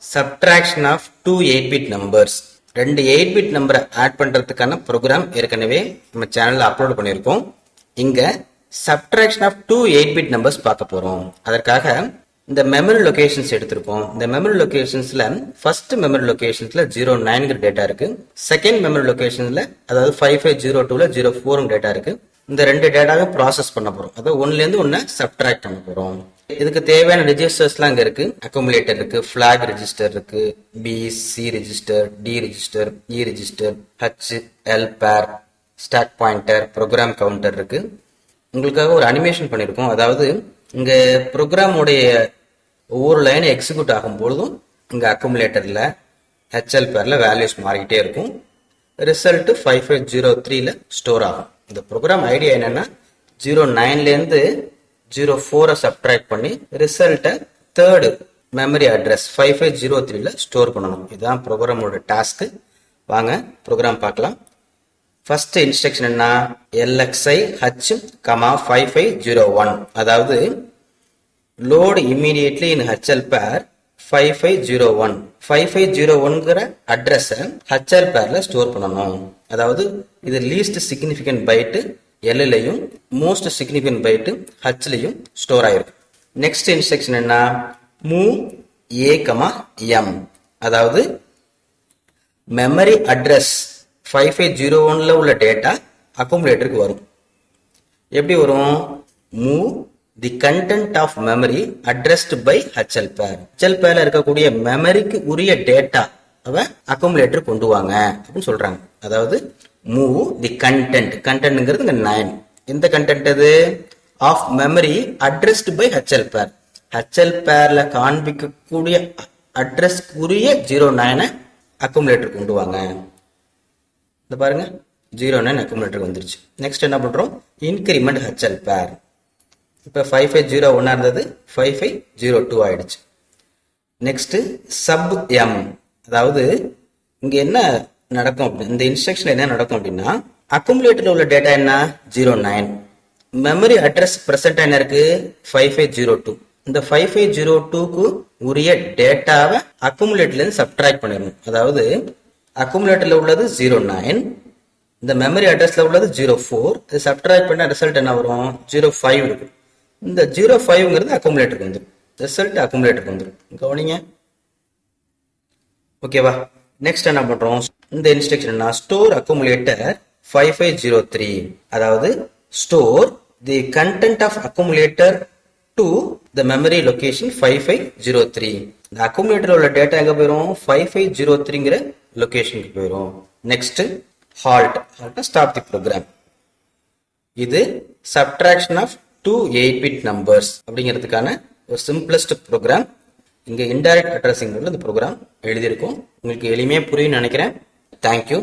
Subtraction of two 8-bit numbers. ரெண்டு 8-bit நம்பரை add பண்றதுக்கான ப்ரோக்ராம் ஏற்கனவே நம்ம சேனல்ல அப்லோட் பண்ணியிருக்கோம். இங்க subtraction of two 8-bit numbers பார்க்க போறோம். அதற்காக இந்த மெமரி லொகேஷன்ஸ் எடுத்திருக்கோம். இந்த மெமரி லொகேஷன்ஸ்ல ஃபர்ஸ்ட் மெமரி லொகேஷன்ஸ்ல 09ங்கிற டேட்டா இருக்கு. செகண்ட் மெமரி லொகேஷன்ஸ்ல அதாவது 5502ல 04ங்கிற டேட்டா இருக்கு. இந்த ரெண்டு டேட்டாவை ப்ராசஸ் பண்ண போறோம். அதாவது ஒன்னுல இருந்து ஒன்ன சப்ட்ராக்ட் பண்ண போறோம். இதுக்கு தேவையான ரெஜிஸ்டர்ஸ்லாம் இங்க இருக்கு. அக்குமுலேட்டர் இருக்கு, பிளாக் ரெஜிஸ்டர் இருக்கு, B C register, D register, E register, H L pair, stack pointer, program counter இருக்கு. உங்களுக்காக ஒரு அனிமேஷன் பண்ணிருக்கோம். அதாவது இங்க ப்ரோக்ராமுடைய ஒவ்வொரு லைன் எக்ஸிக்யூட் ஆகும் பொழுதும் இங்க அக்குமுலேட்டர்ல ஹெச்எல் பேர்ல வேல்யூஸ் மாறிக்கிட்டே இருக்கும். ரிசல்ட் 5503ல ஸ்டோர் ஆகும். இந்த ப்ரோக்ராம் ஐடியா என்னன்னா 09ல இருந்து 04 சப்ட்ராக்ட் பண்ணி ரிசல்ட்டை தேர்டு மெமரி அட்ரஸ் 5503ல ஸ்டோர் பண்ணணும். இதுதான் ப்ரோக்ராமோட டாஸ்க். வாங்க ப்ரோக்ராம் பார்க்கலாம். ஃபர்ஸ்ட் இன்ஸ்ட்ரக்ஷன் என்ன? LXI H, 5501. அதாவது லோட் இம்மீடியட்லி இன் HL பேர் 5501. 5501ங்கிற அட்ரஸ HL பேர்ல ஸ்டோர் பண்ணணும். அதாவது இது லீஸ்ட் சிக்னிபிகன்ட் பைட் Lலையும் மோஸ்ட் சிக்னிபிகன்ட் பைட் Hலையும் ஸ்டோர் ஆயிருக்கும். நெக்ஸ்ட் இன்ஸ்ட்ரக்ஷன் என்ன? Move A, M. அதாவது மெமரி அட்ரஸ் 5501ல உள்ள டேட்டா அக்குமுலேட்டருக்கு வரும். எப்படி வரும்? Move the content of memory addressed by HL pair. HL பேர்ல இருக்கக்கூடிய மெமரிக்கு உரிய டேட்டா அக்குமுலேட்டர் கொண்டு வாங்க அப்படின்னு சொல்றாங்க. அதாவது மூவ் தி கண்டென்ட். கண்டென்ட்ங்கிறது இங்க 9. இந்த கண்டென்ட் அது of memory addressed by HL pair. HL பேர்ல காண்பிக்கக்கூடிய அட்ரஸ்க்குரிய 09 அக்குமுலேட்டர் கொண்டு வாங்க. இந்த பாருங்க 09 அக்குமுலேட்டர் வந்துருச்சு. நெக்ஸ்ட் என்ன பண்றோம்? இன்கிரிமெண்ட் HL பேர். இப்ப 5501 இருந்தது 5502 ஆயிடுச்சு. Next sub M. அதாவது இங்க என்ன நடக்கும்? இந்த இன்ஸ்ட்ரக்ஷன் என்ன நடக்கும் அப்படின்னா, அக்குமுலேட்டர்ல உள்ள டேட்டா என்ன? 09. மெமரி அட்ரஸ் பிரசன்ட் என்ன இருக்கு? 5502. இந்த 5502க்கு உரிய டேட்டாவை அக்குமுலேட்டர்ல இருந்து சப்ட்ராக்ட் பண்ணிடணும். அதாவது அக்குமுலேட்டர்ல உள்ளது 09, இந்த மெமரி அட்ரஸ்ல உள்ளது 04. இது சப்ட்ராக்ட் பண்ண ரிசல்ட் என்ன வரும்? 05 இருக்கு. இந்த 05ங்கிறது அக்குமுலேட்டருக்கு வந்துடும். ரிசல்ட் அக்குமுலேட்டருக்கு வந்துடும். கவனிங்க. ஓகேவா? நெக்ஸ்ட் என்ன பண்றோம்? இந்த இன்ஸ்ட்ரக்ஷன் என்ன? Store accumulator 5503. அதாவது store the content of accumulator to the memory location 5503. இந்த அக்குமுலேட்டர் உள்ள டேட்டா எங்க போயிரும்? 5503ங்கிற லொகேஷனுக்கு போயிரும். Next halt. Stop the program. இது சப்ட்ராக்ஷன் ஆஃப் 2 8-bit நம்பர்ஸ் அப்படிங்கிறதுக்கான ஒரு சிம்பிளஸ்ட் ப்ரோக்ராம். இங்க இன்டைரக்ட் அட்ரஸிங் இந்த ப்ரோக்ராம் எழுதியிருக்கும். உங்களுக்கு எளிமையா புரியும் நினைக்கிறேன். தேங்க்யூ.